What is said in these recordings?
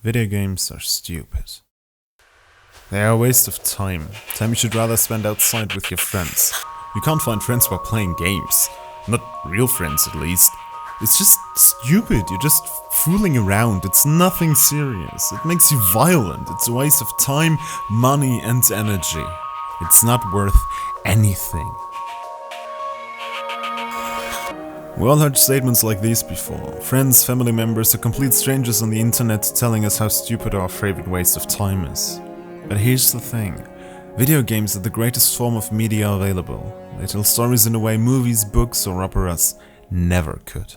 Video games are stupid. They are a waste of time. Time you should rather spend outside with your friends. You can't find friends while playing games. Not real friends, at least. It's just stupid, you're just fooling around, it's nothing serious. It makes you violent, it's a waste of time, money and energy. It's not worth anything. We all heard statements like these before. Friends, family members, or complete strangers on the internet telling us how stupid our favorite waste of time is. But here's the thing. Video games are the greatest form of media available. They tell stories in a way movies, books or operas never could.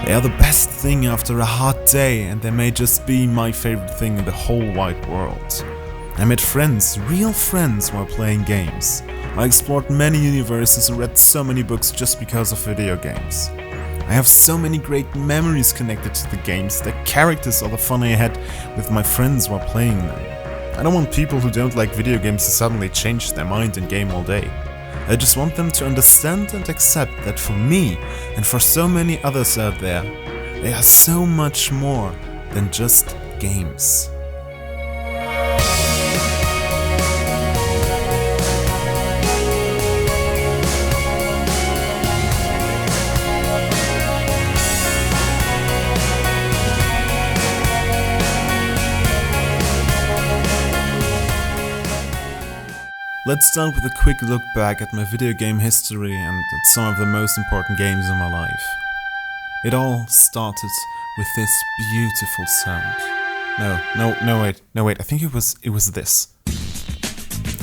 They are the best thing after a hard day, and they may just be my favorite thing in the whole wide world. I met friends, real friends, while playing games. I explored many universes and read so many books just because of video games. I have so many great memories connected to the games, the characters or the fun I had with my friends while playing them. I don't want people who don't like video games to suddenly change their mind and game all day. I just want them to understand and accept that for me, and for so many others out there, they are so much more than just games. Let's start with a quick look back at my video game history and at some of the most important games in my life. It all started with this beautiful sound. No wait, I think it was this.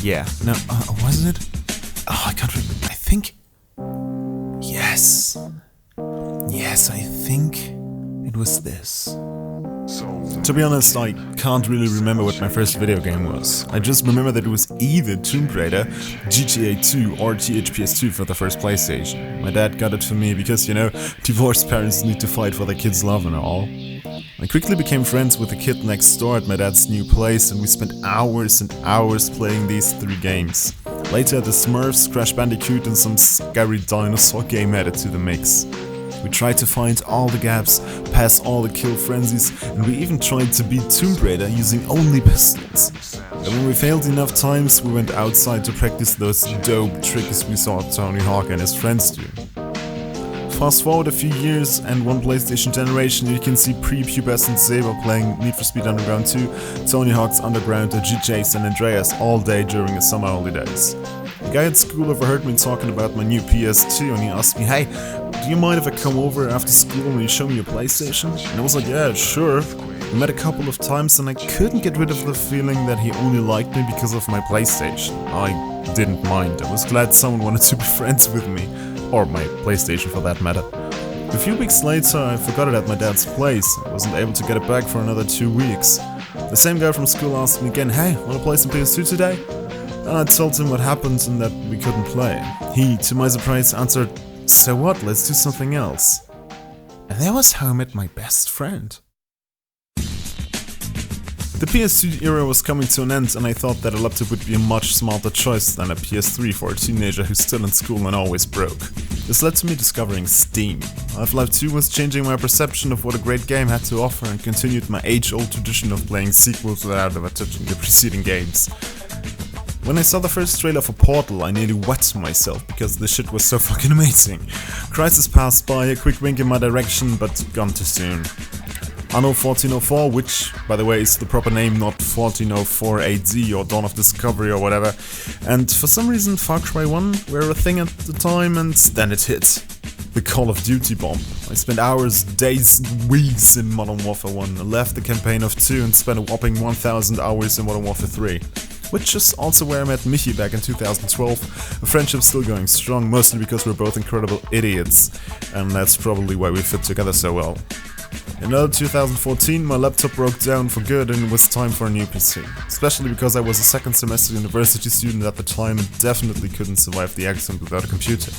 Yeah, no, was it? Oh, I can't remember, I think... Yes, I think it was this. To be honest, I can't really remember what my first video game was. I just remember that it was either Tomb Raider, GTA 2 or THPS 2 for the first PlayStation. My dad got it for me because, you know, divorced parents need to fight for their kids' love and all. I quickly became friends with the kid next door at my dad's new place and we spent hours and hours playing these 3 games. Later the Smurfs, Crash Bandicoot and some scary dinosaur game added to the mix. We tried to find all the gaps, pass all the kill frenzies, and we even tried to beat Tomb Raider using only pistols. And when we failed enough times, we went outside to practice those dope tricks we saw Tony Hawk and his friends do. Fast forward a few years and one PlayStation generation, you can see pre-pubescent Saber playing Need for Speed Underground 2, Tony Hawk's Underground or GTA San Andreas all day during the summer holidays. The guy at school overheard me talking about my new PS2 and he asked me, "Hey, do you mind if I come over after school and you show me your PlayStation?" And I was like, "Yeah, sure." We met a couple of times and I couldn't get rid of the feeling that he only liked me because of my PlayStation. I didn't mind, I was glad someone wanted to be friends with me. Or my PlayStation for that matter. A few weeks later I forgot it at my dad's place. I wasn't able to get it back for another 2 weeks. The same guy from school asked me again, "Hey, wanna play some PS2 today?" And I told him what happened and that we couldn't play. He, to my surprise, answered, "So what, let's do something else." And there was how I met my best friend. The PS2 era was coming to an end and I thought that a laptop would be a much smarter choice than a PS3 for a teenager who's still in school and always broke. This led to me discovering Steam. Half-Life 2 was changing my perception of what a great game had to offer and continued my age-old tradition of playing sequels without ever touching the preceding games. When I saw the first trailer for Portal, I nearly wet myself because this shit was so fucking amazing. Crysis passed by, a quick wink in my direction, but gone too soon. Anno 1404, which, by the way, is the proper name, not 1404 AD or Dawn of Discovery or whatever. And for some reason Far Cry 1 were a thing at the time and then it hit. The Call of Duty bomb. I spent hours, days, weeks in Modern Warfare 1, I left the campaign of 2 and spent a whopping 1000 hours in Modern Warfare 3. Which is also where I met Michi back in 2012, a friendship still going strong, mostly because we're both incredible idiots, and that's probably why we fit together so well. In early 2014 my laptop broke down for good and it was time for a new PC, especially because I was a second semester university student at the time and definitely couldn't survive the exam without a computer.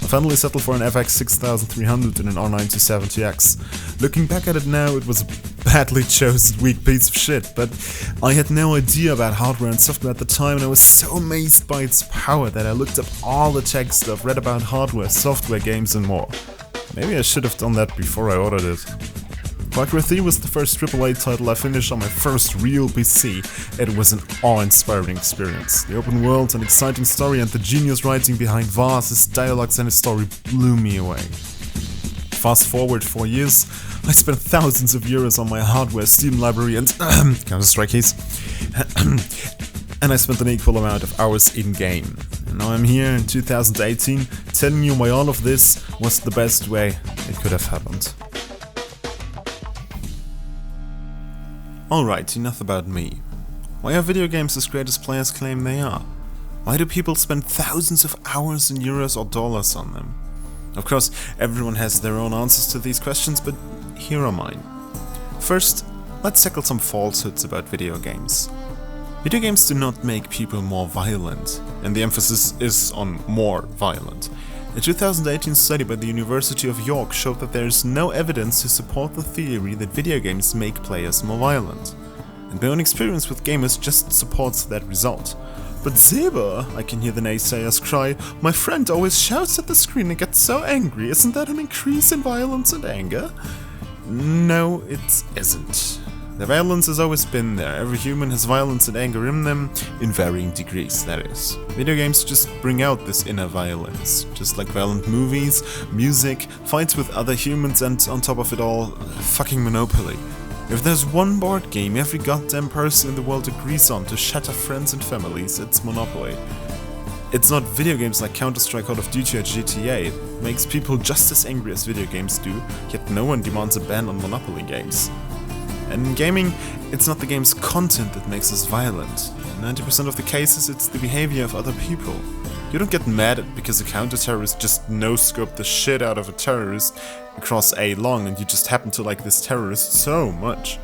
I finally settled for an FX 6300 and an R927 TX. Looking back at it now, it was a badly chosen weak piece of shit, but I had no idea about hardware and software at the time and I was so amazed by its power that I looked up all the tech stuff, read about hardware, software, games and more. Maybe I should have done that before I ordered it. Far Cry 3 was the first AAA title I finished on my first real PC. It was an awe-inspiring experience. The open world, an exciting story, and the genius writing behind Vars, his dialogues and his story blew me away. Fast forward 4 years, I spent thousands of euros on my hardware, Steam library and Counter-Strike keys. And I spent an equal amount of hours in-game. And now I'm here in 2018, telling you why all of this was the best way it could have happened. Alright, enough about me. Why are video games as great as players claim they are? Why do people spend thousands of hours in euros or dollars on them? Of course, everyone has their own answers to these questions, but here are mine. First, let's tackle some falsehoods about video games. Video games do not make people more violent, and the emphasis is on more violent. A 2018 study by the University of York showed that there is no evidence to support the theory that video games make players more violent. And my own experience with gamers just supports that result. But Zeba, I can hear the naysayers cry, my friend always shouts at the screen and gets so angry, isn't that an increase in violence and anger? No, it isn't. The violence has always been there. Every human has violence and anger in them, in varying degrees, that is. Video games just bring out this inner violence, just like violent movies, music, fights with other humans, and on top of it all, fucking Monopoly. If there's one board game every goddamn person in the world agrees on to shatter friends and families, it's Monopoly. It's not video games like Counter-Strike, Call of Duty or GTA. It makes people just as angry as video games do, yet no one demands a ban on Monopoly games. And in gaming, it's not the game's content that makes us violent. In 90% of the cases, it's the behavior of other people. You don't get mad because a counter-terrorist just no-scoped the shit out of a terrorist across a long and you just happen to like this terrorist so much.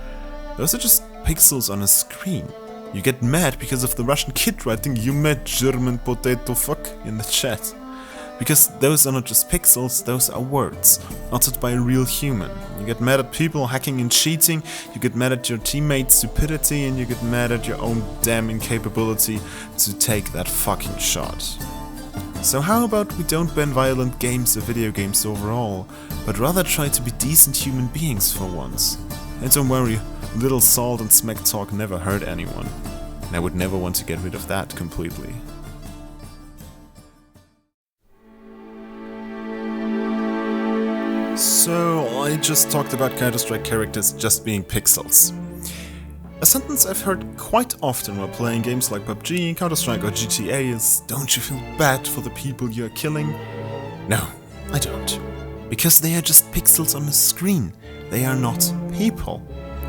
Those are just pixels on a screen. You get mad because of the Russian kid writing "You mad German potato fuck" in the chat. Because those are not just pixels, those are words, uttered by a real human. You get mad at people hacking and cheating, you get mad at your teammates' stupidity, and you get mad at your own damn incapability to take that fucking shot. So how about we don't ban violent games or video games overall, but rather try to be decent human beings for once? And don't worry, little salt and smack talk never hurt anyone. And I would never want to get rid of that completely. So, I just talked about Counter-Strike characters just being pixels. A sentence I've heard quite often while playing games like PUBG, Counter-Strike or GTA is, "Don't you feel bad for the people you're killing?" No, I don't. Because they are just pixels on a screen. They are not people.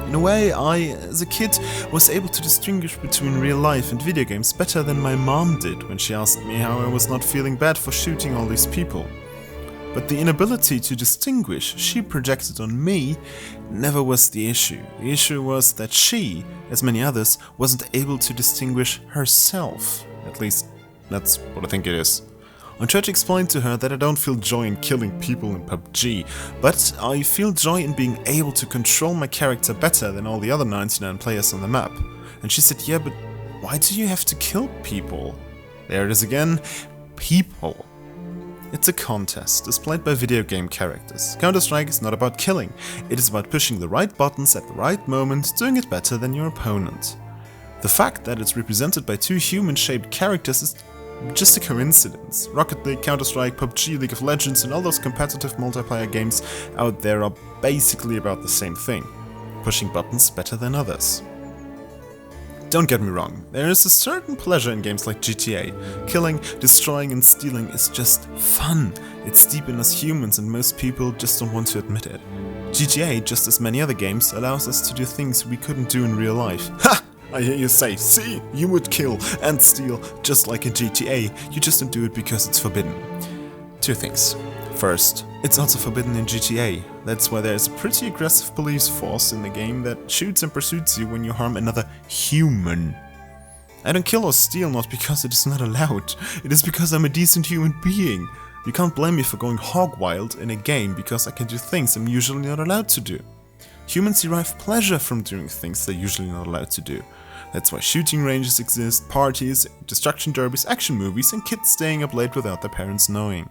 In a way, I, as a kid, was able to distinguish between real life and video games better than my mom did when she asked me how I was not feeling bad for shooting all these people. But the inability to distinguish she projected on me never was the issue. The issue was that she, as many others, wasn't able to distinguish herself. At least, that's what I think it is. I tried to explain to her that I don't feel joy in killing people in PUBG, but I feel joy in being able to control my character better than all the other 99 players on the map. And she said, "Yeah, but why do you have to kill people?" There it is again, people. It's a contest, displayed by video game characters. Counter-Strike is not about killing, it is about pushing the right buttons at the right moment, doing it better than your opponent. The fact that it's represented by two human-shaped characters is just a coincidence. Rocket League, Counter-Strike, PUBG, League of Legends and all those competitive multiplayer games out there are basically about the same thing. Pushing buttons better than others. Don't get me wrong, there is a certain pleasure in games like GTA. Killing, destroying and stealing is just fun. It's deep in us humans and most people just don't want to admit it. GTA, just as many other games, allows us to do things we couldn't do in real life. Ha! I hear you say, see, you would kill and steal just like in GTA, you just don't do it because it's forbidden. Two things. First, it's also forbidden in GTA. That's why there is a pretty aggressive police force in the game that shoots and pursues you when you harm another human. I don't kill or steal not because it is not allowed, it is because I'm a decent human being. You can't blame me for going hog wild in a game because I can do things I'm usually not allowed to do. Humans derive pleasure from doing things they're usually not allowed to do. That's why shooting ranges exist, parties, destruction derbies, action movies and kids staying up late without their parents knowing.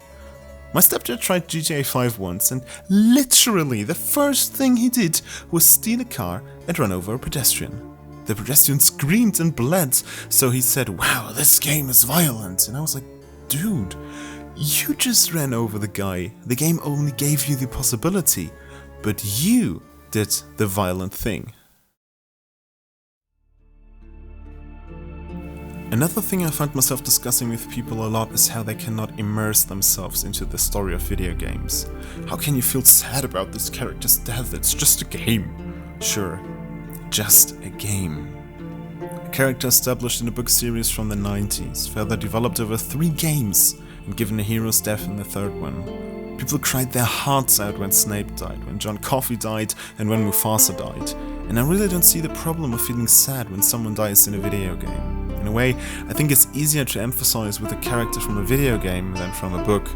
My stepdad tried GTA 5 once, and literally the first thing he did was steal a car and run over a pedestrian. The pedestrian screamed and bled, so he said, "Wow, this game is violent." And I was like, dude, you just ran over the guy. The game only gave you the possibility, but you did the violent thing. Another thing I find myself discussing with people a lot is how they cannot immerse themselves into the story of video games. How can you feel sad about this character's death? It's just a game. Sure, just a game. A character established in a book series from the 90s, further developed over 3 games, and given a hero's death in the 3rd one. People cried their hearts out when Snape died, when John Coffey died, and when Mufasa died. And I really don't see the problem of feeling sad when someone dies in a video game. In a way, I think it's easier to empathize with a character from a video game than from a book.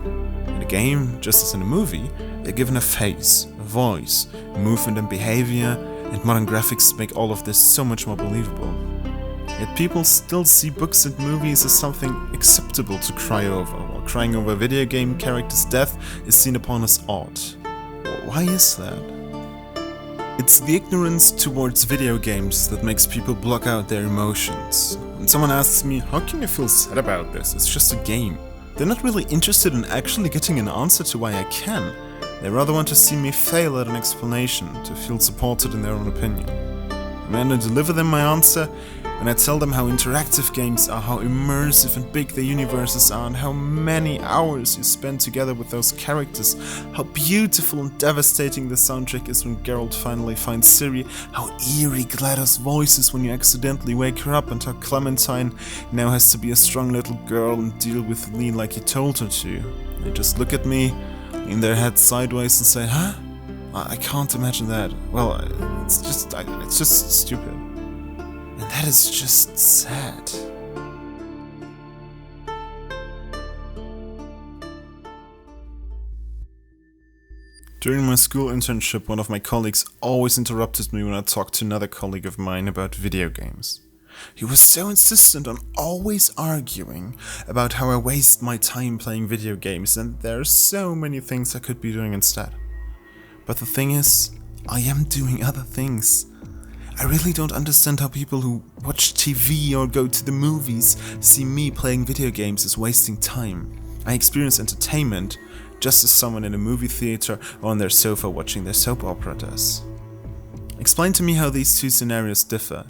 In a game, just as in a movie, they're given a face, a voice, movement and behavior, and modern graphics make all of this so much more believable. Yet people still see books and movies as something acceptable to cry over, while crying over a video game character's death is seen upon as odd. Why is that? It's the ignorance towards video games that makes people block out their emotions. When someone asks me, "How can you feel sad about this? It's just a game." They're not really interested in actually getting an answer to why I can. They rather want to see me fail at an explanation, to feel supported in their own opinion. And when I deliver them my answer, when I tell them how interactive games are, how immersive and big the universes are, and how many hours you spend together with those characters, how beautiful and devastating the soundtrack is when Geralt finally finds Ciri, how eerie GLaDOS' voice is when you accidentally wake her up, and how Clementine now has to be a strong little girl and deal with Lee like he told her to. They just look at me, lean their heads sideways and say, "Huh? I can't imagine that. Well, it's just stupid." And that is just sad. During my school internship, one of my colleagues always interrupted me when I talked to another colleague of mine about video games. He was so insistent on always arguing about how I waste my time playing video games and there are so many things I could be doing instead. But the thing is, I am doing other things. I really don't understand how people who watch TV or go to the movies see me playing video games as wasting time. I experience entertainment just as someone in a movie theater or on their sofa watching their soap opera does. Explain to me how these two scenarios differ.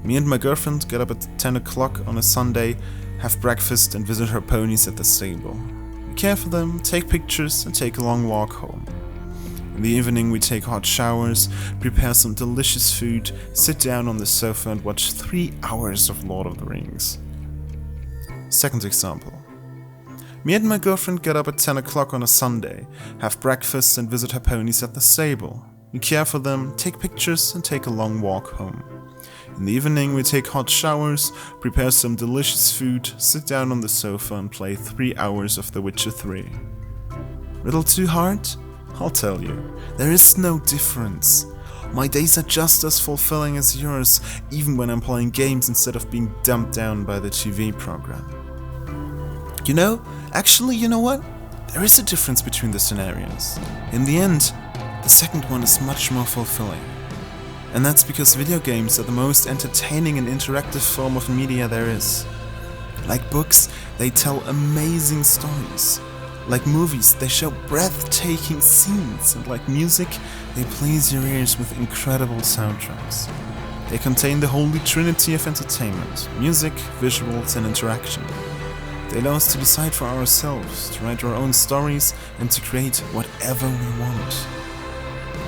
Me and my girlfriend get up at 10 o'clock on a Sunday, have breakfast and visit her ponies at the stable. We care for them, take pictures and take a long walk home. In the evening we take hot showers, prepare some delicious food, sit down on the sofa and watch 3 hours of Lord of the Rings. Second example. Me and my girlfriend get up at 10 o'clock on a Sunday, have breakfast and visit her ponies at the stable. We care for them, take pictures and take a long walk home. In the evening we take hot showers, prepare some delicious food, sit down on the sofa and play 3 hours of The Witcher 3. Little too hard? I'll tell you, there is no difference. My days are just as fulfilling as yours, even when I'm playing games instead of being dumped down by the TV program. You know what? There is a difference between the scenarios. In the end, the second one is much more fulfilling. And that's because video games are the most entertaining and interactive form of media there is. Like books, they tell amazing stories. Like movies, they show breathtaking scenes, and like music, they please your ears with incredible soundtracks. They contain the holy trinity of entertainment: music, visuals, and interaction. They allow us to decide for ourselves, to write our own stories, and to create whatever we want.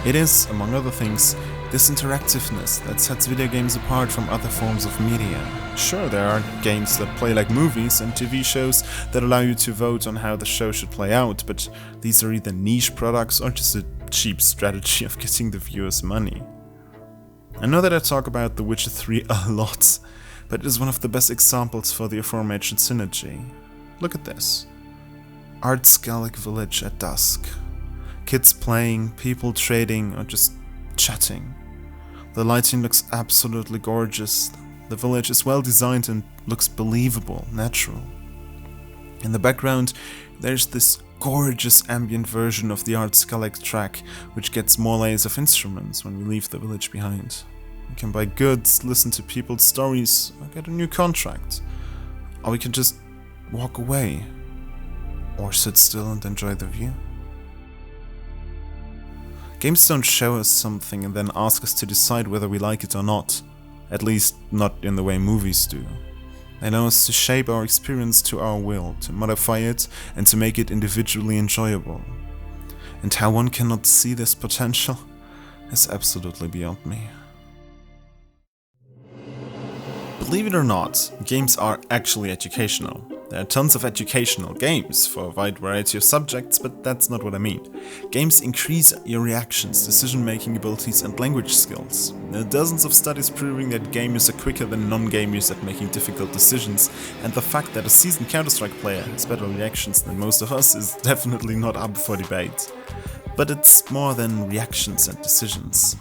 It is, among other things, this interactiveness that sets video games apart from other forms of media. Sure, there are games that play like movies and TV shows that allow you to vote on how the show should play out, but these are either niche products or just a cheap strategy of getting the viewers money. I know that I talk about The Witcher 3 a lot, but it is one of the best examples for the aforementioned synergy. Look at this. Ard Skellig Village at dusk. Kids playing, people trading, or just chatting. The lighting looks absolutely gorgeous. The village is well designed and looks believable, natural. In the background, there's this gorgeous ambient version of the Ard Skellig track, which gets more layers of instruments when we leave the village behind. We can buy goods, listen to people's stories, or get a new contract. Or we can just walk away, or sit still and enjoy the view. Games don't show us something and then ask us to decide whether we like it or not. At least, not in the way movies do. They allow us to shape our experience to our will, to modify it, and to make it individually enjoyable. And how one cannot see this potential is absolutely beyond me. Believe it or not, games are actually educational. There are tons of educational games for a wide variety of subjects, but that's not what I mean. Games increase your reactions, decision-making abilities and language skills. There are dozens of studies proving that gamers are quicker than non-gamers at making difficult decisions, and the fact that a seasoned Counter-Strike player has better reactions than most of us is definitely not up for debate. But it's more than reactions and decisions.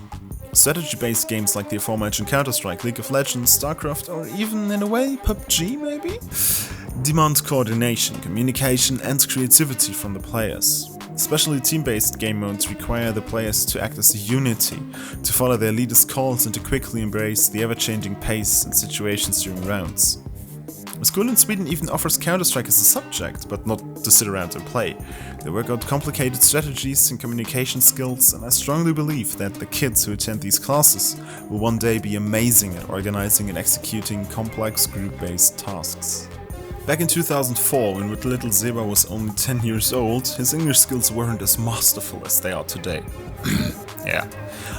Strategy-based games like the aforementioned Counter-Strike, League of Legends, StarCraft, or even in a way PUBG maybe, demand coordination, communication and creativity from the players. Especially team-based game modes require the players to act as a unity, to follow their leaders' calls and to quickly embrace the ever-changing pace and situations during rounds. A school in Sweden even offers Counter-Strike as a subject, but not to sit around and play. They work out complicated strategies and communication skills, and I strongly believe that the kids who attend these classes will one day be amazing at organizing and executing complex group-based tasks. Back in 2004, when little Zeba was only 10 years old, his English skills weren't as masterful as they are today. Yeah.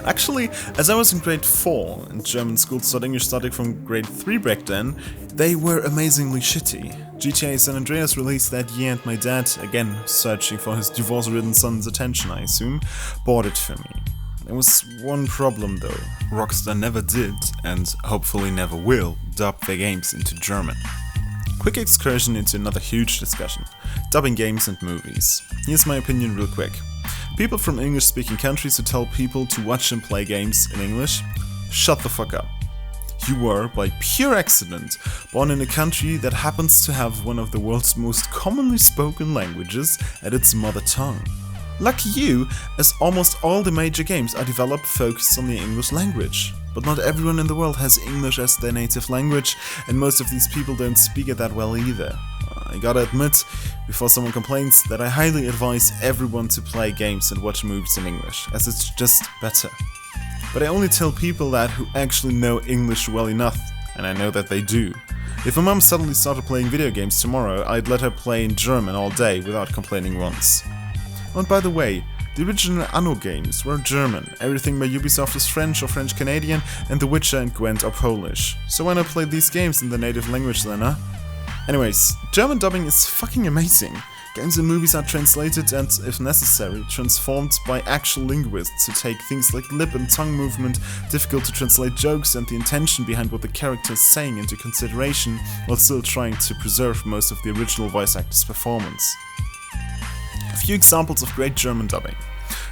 Actually, as I was in grade 4, and German schools taught English starting from grade 3 back then, they were amazingly shitty. GTA San Andreas released that year and my dad, again searching for his divorce-ridden son's attention I assume, bought it for me. There was one problem though. Rockstar never did, and hopefully never will, dub their games into German. Quick excursion into another huge discussion. Dubbing games and movies. Here's my opinion real quick. People from English-speaking countries who tell people to watch and play games in English, shut the fuck up. You were, by pure accident, born in a country that happens to have one of the world's most commonly spoken languages at its mother tongue. Lucky you, as almost all the major games are developed focused on the English language. But not everyone in the world has English as their native language, and most of these people don't speak it that well either. I gotta admit, before someone complains, that I highly advise everyone to play games and watch movies in English, as it's just better. But I only tell people that who actually know English well enough, and I know that they do. If my mom suddenly started playing video games tomorrow, I'd let her play in German all day without complaining once. And by the way, the original Anno games were German, everything by Ubisoft is French or French-Canadian, and The Witcher and Gwent are Polish. So why not play these games in the native language then, huh? Anyways, German dubbing is fucking amazing. Games and movies are translated and, if necessary, transformed by actual linguists who take things like lip and tongue movement, difficult to translate jokes and the intention behind what the character is saying into consideration, while still trying to preserve most of the original voice actor's performance. A few examples of great German dubbing.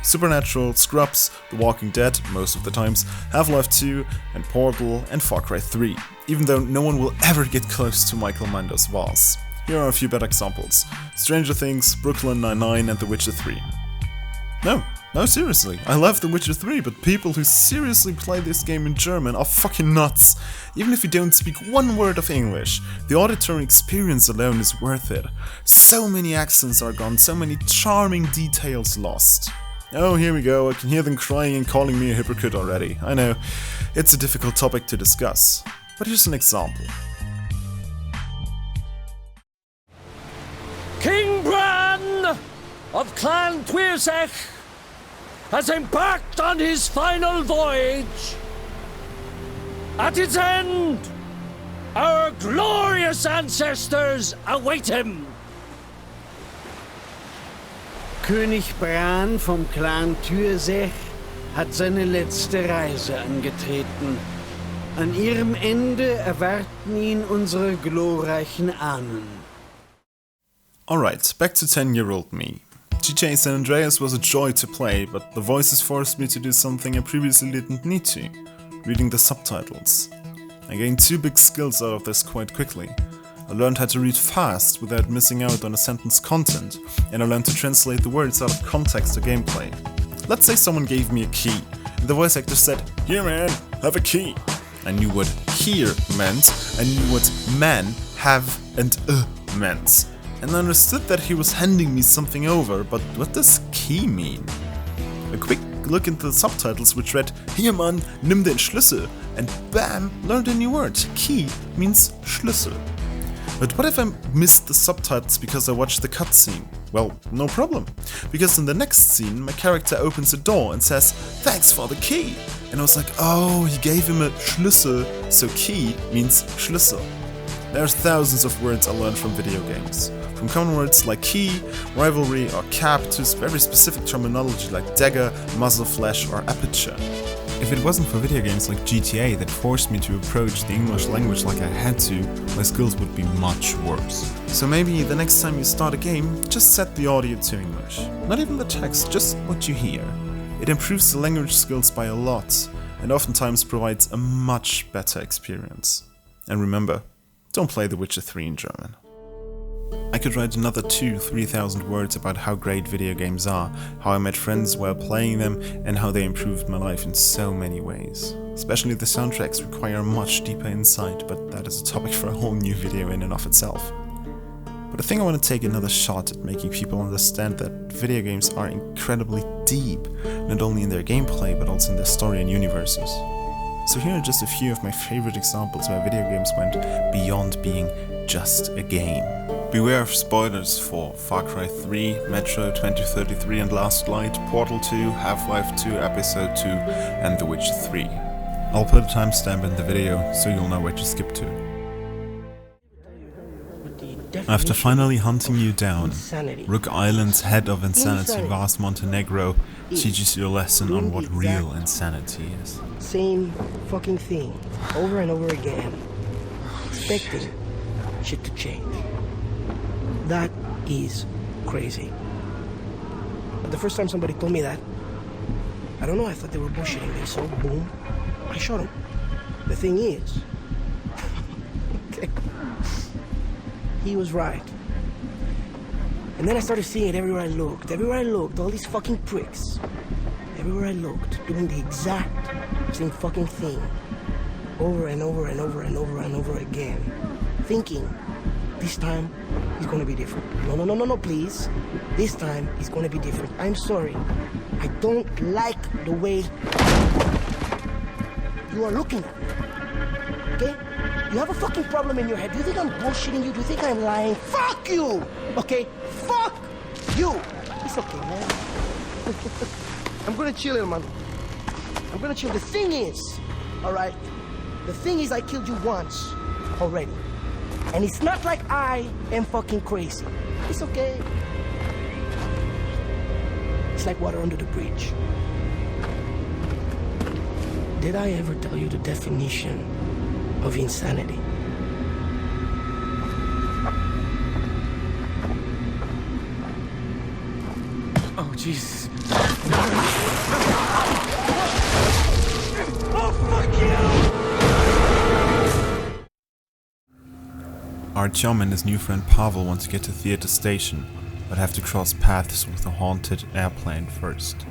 Supernatural, Scrubs, The Walking Dead, most of the times, Half-Life 2, and Portal, and Far Cry 3, even though no one will ever get close to Michael Mando's voice. Here are a few better examples. Stranger Things, Brooklyn Nine-Nine, and The Witcher 3. No, seriously, I love The Witcher 3, but people who seriously play this game in German are fucking nuts. Even if you don't speak one word of English, the auditory experience alone is worth it. So many accents are gone, so many charming details lost. Oh, here we go, I can hear them crying and calling me a hypocrite already. I know, it's a difficult topic to discuss, but here's an example. King Bran of Clan Twirsech has embarked on his final voyage. At its end, our glorious ancestors await him. König Bran vom Clan Twirsech hat seine letzte Reise angetreten. An ihrem Ende erwarten ihn unsere glorreichen Ahnen. Alright, back to 10-year-old me. GTA San Andreas was a joy to play, but the voices forced me to do something I previously didn't need to, reading the subtitles. I gained two big skills out of this quite quickly. I learned how to read fast without missing out on a sentence content, and I learned to translate the words out of context to gameplay. Let's say someone gave me a key, and the voice actor said, "Here man, have a key." I knew what "here" meant, I knew what "man," "have" and meant, and I understood that he was handing me something over, but what does "key" mean? A quick look into the subtitles which read, "Hier man, nimm den Schlüssel," and bam, learned a new word. Key means Schlüssel. But what if I missed the subtitles because I watched the cutscene? Well, no problem, because in the next scene my character opens a door and says, "Thanks for the key," and I was like, oh, he gave him a Schlüssel, so key means Schlüssel. There's thousands of words I learned from video games. From common words like key, rivalry or cap to very specific terminology like dagger, muzzle flash or aperture. If it wasn't for video games like GTA that forced me to approach the English language like I had to, my skills would be much worse. So maybe the next time you start a game, just set the audio to English. Not even the text, just what you hear. It improves the language skills by a lot, and oftentimes provides a much better experience. And remember, don't play The Witcher 3 in German. I could write another 2,000-3,000 words about how great video games are, how I met friends while playing them, and how they improved my life in so many ways. Especially the soundtracks require much deeper insight, but that is a topic for a whole new video in and of itself. But I think I want to take another shot at making people understand that video games are incredibly deep, not only in their gameplay, but also in their story and universes. So here are just a few of my favorite examples where video games went beyond being just a game. Beware of spoilers for Far Cry 3, Metro 2033 and Last Light, Portal 2, Half-Life 2, Episode 2 and The Witcher 3. I'll put a timestamp in the video so you'll know where to skip to. After finally hunting you down, Rook Island's head of insanity, Vas Montenegro, teaches you a lesson on what real insanity is. Same fucking thing, over and over again. Expecting shit to change. That is crazy. But the first time somebody told me that, I don't know, I thought they were bullshitting me, so boom, I shot him. The thing is, okay, he was right. And then I started seeing it everywhere I looked, all these fucking pricks. Everywhere I looked, doing the exact same fucking thing. Over and over and over and over and over again. Thinking, this time is gonna be different. No, please. This time is gonna be different. I'm sorry. I don't like the way you are looking at me. Okay? You have a fucking problem in your head. Do you think I'm bullshitting you? Do you think I'm lying? Fuck you! Okay? Fuck you! It's okay, man. I'm gonna chill, man. I'm gonna chill. The thing is, alright? The thing is I killed you once already. And it's not like I am fucking crazy. It's okay. It's like water under the bridge. Did I ever tell you the definition of insanity? Oh, Jesus. Oh, fuck you! Artyom and his new friend Pavel want to get to Theater Station, but have to cross paths with a haunted airplane first.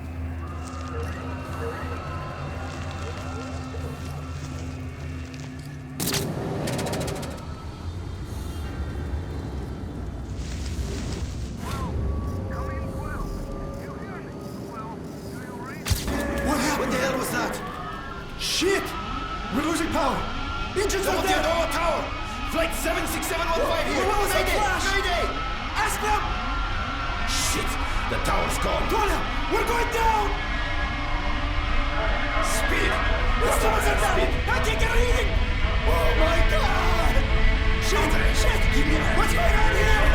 What the hell was that? Shit! We're losing power! Engines are down! Over tower! Flight 76715 here! Mayday! Ask them! Shit! The tower's gone! Connor! We're going down! Speed! The stars are down! I can't get a reading! Oh my god! Shit! What's going on here?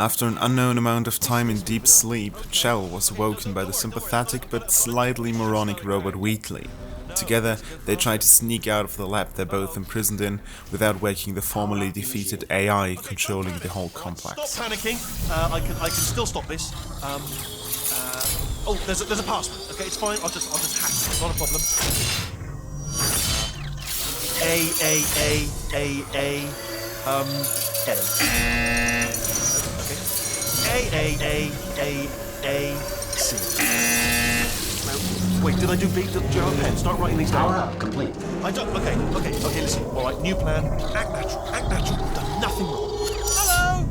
After an unknown amount of time in deep sleep, Chell was woken by the sympathetic but slightly moronic robot Wheatley. Together, they tried to sneak out of the lab they're both imprisoned in without waking the formerly defeated AI controlling the whole complex. Stop panicking. I can still stop this. Oh, there's a password. Okay, it's fine. I'll just hack it. It's not a problem. A. C. Wait, did I do B? Do you have a pen? Start writing these down. Power up, complete. I don't. Okay, listen. All right, new plan. Act natural. You've done nothing wrong. Hello!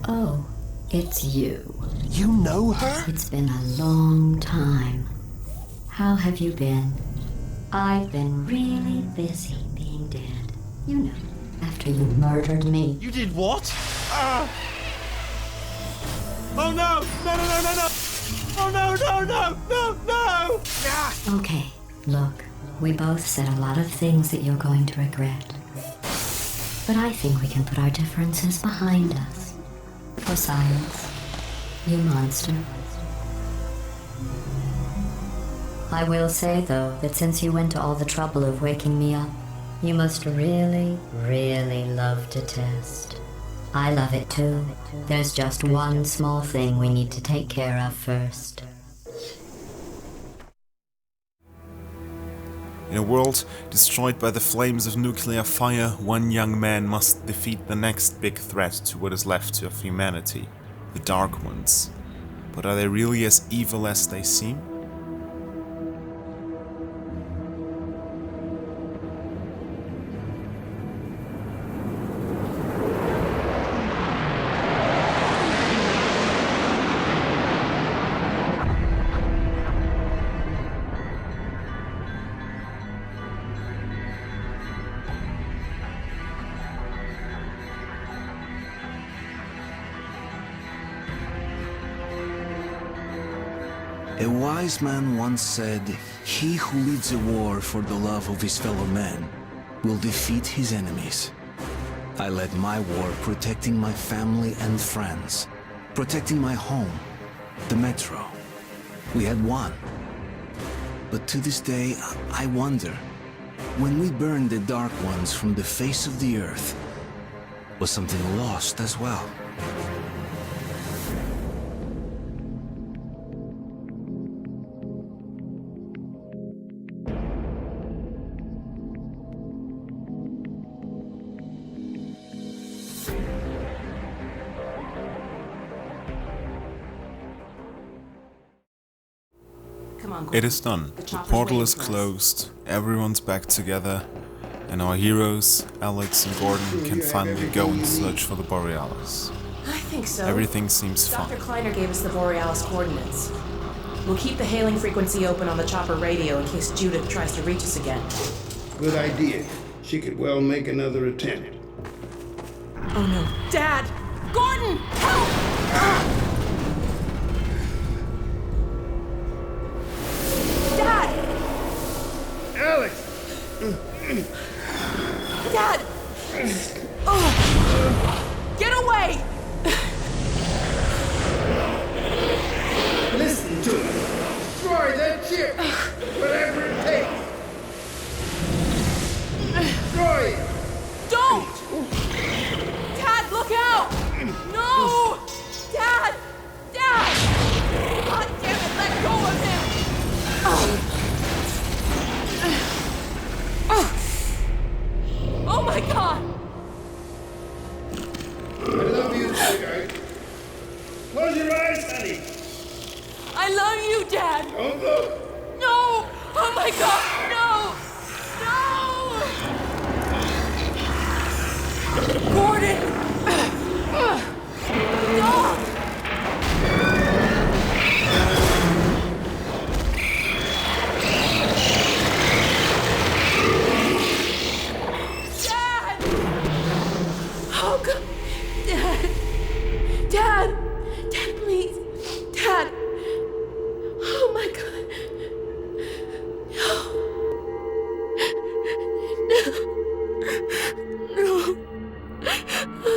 Oh, it's you. You know her? It's been a long time. How have you been? I've been really busy being dead. You know, after you murdered me. You did what? Oh no! No! Oh no! Ah! Okay, look, we both said a lot of things that you're going to regret. But I think we can put our differences behind us. For science, you monster. I will say, though, that since you went to all the trouble of waking me up, you must really, really love to test. I love it too. There's just one small thing we need to take care of first. In a world destroyed by the flames of nuclear fire, one young man must defeat the next big threat to what is left of humanity, the Dark Ones. But are they really as evil as they seem? A wise man once said, "He who leads a war for the love of his fellow men will defeat his enemies." I led my war protecting my family and friends, protecting my home, the metro. We had won. But to this day, I wonder, when we burned the Dark Ones from the face of the earth, was something lost as well? It is done. The portal is closed, everyone's back together, and our heroes, Alex and Gordon, can finally go and search for the Borealis. I think so. Everything seems fine. Dr. Kleiner gave us the Borealis coordinates. We'll keep the hailing frequency open on the chopper radio in case Judith tries to reach us again. Good idea. She could well make another attempt. Oh no. Dad! Gordon! Help! Dad! Alex! Dad! Oh. Get away! Listen to me. Destroy that ship! Whatever it takes! Destroy it! Don't! Dad, look out! No! Dad! Dad! God damn it, let go of him! Oh my God! I love you, sweetheart. Close your eyes, honey. I love you, Dad! Don't look. No! Oh my God, no! No! Gordon! Stop! Dad! Oh God! Dad! Dad! Dad, please! Dad! Oh my God! No! No! No!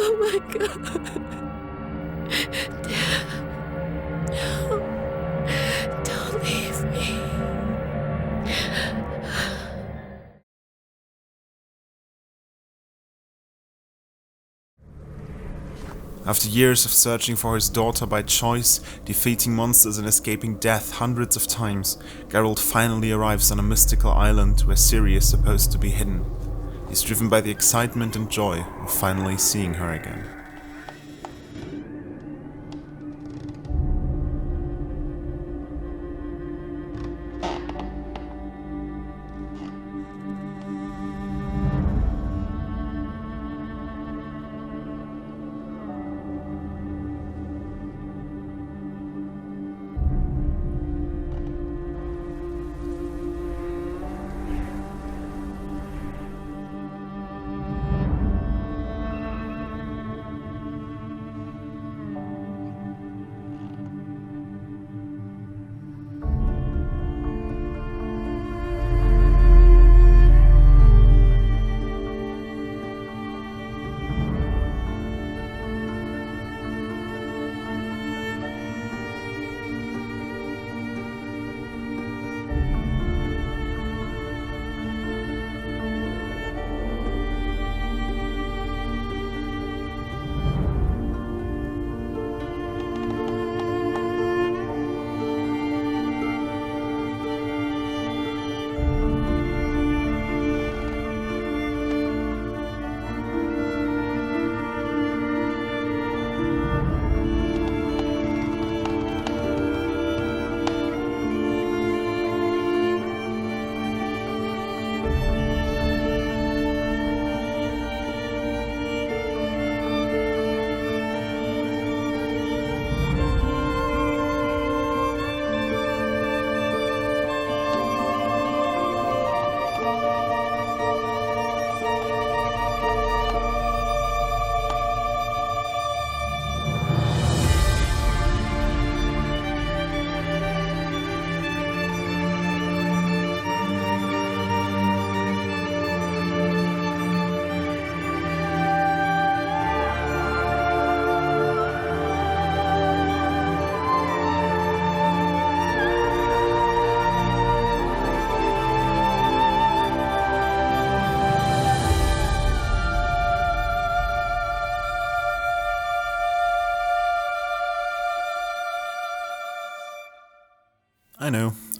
After years of searching for his daughter by choice, defeating monsters and escaping death hundreds of times, Geralt finally arrives on a mystical island where Ciri is supposed to be hidden. He's driven by the excitement and joy of finally seeing her again.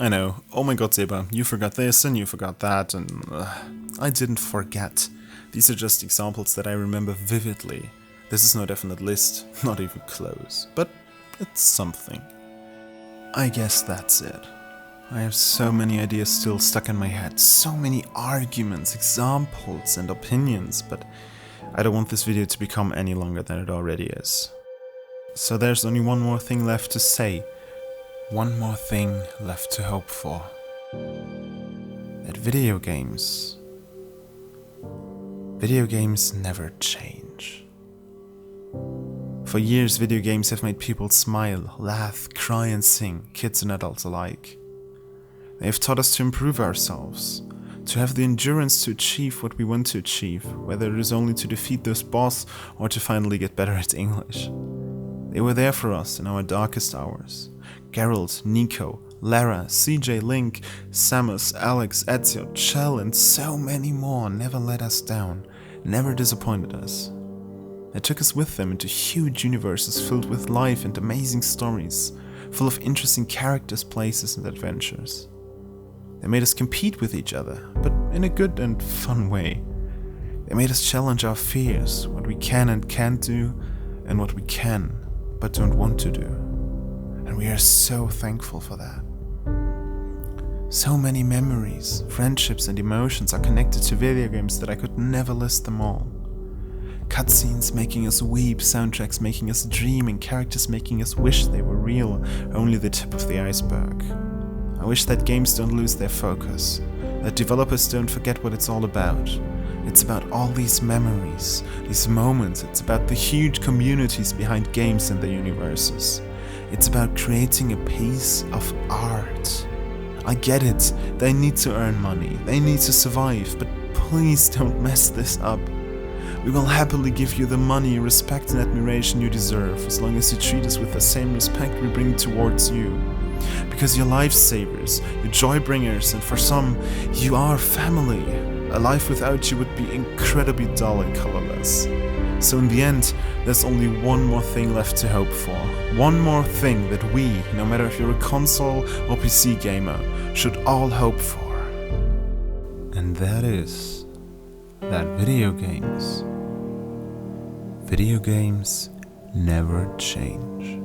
I know. Oh my god, Seba, you forgot this and you forgot that, and I didn't forget. These are just examples that I remember vividly. This is no definite list, not even close, but it's something. I guess that's it. I have so many ideas still stuck in my head, so many arguments, examples and opinions, but I don't want this video to become any longer than it already is. So there's only one more thing left to say. One more thing left to hope for. That video games never change. For years, video games have made people smile, laugh, cry and sing, kids and adults alike. They have taught us to improve ourselves, to have the endurance to achieve what we want to achieve, whether it is only to defeat those boss or to finally get better at English. They were there for us in our darkest hours. Geralt, Nico, Lara, CJ, Link, Samus, Alex, Ezio, Chell and so many more never let us down, never disappointed us. They took us with them into huge universes filled with life and amazing stories, full of interesting characters, places and adventures. They made us compete with each other, but in a good and fun way. They made us challenge our fears, what we can and can't do, and what we can but don't want to do. And we are so thankful for that. So many memories, friendships and emotions are connected to video games that I could never list them all. Cutscenes making us weep, soundtracks making us dream, and characters making us wish they were real are only the tip of the iceberg. I wish that games don't lose their focus, that developers don't forget what it's all about. It's about all these memories, these moments, it's about the huge communities behind games and their universes. It's about creating a piece of art. I get it, they need to earn money, they need to survive, but please don't mess this up. We will happily give you the money, respect and admiration you deserve, as long as you treat us with the same respect we bring towards you. Because you're lifesavers, you're joy bringers, and for some, you are family. A life without you would be incredibly dull and colorless. So in the end, there's only one more thing left to hope for. One more thing that we, no matter if you're a console or PC gamer, should all hope for. And that is that video games never change.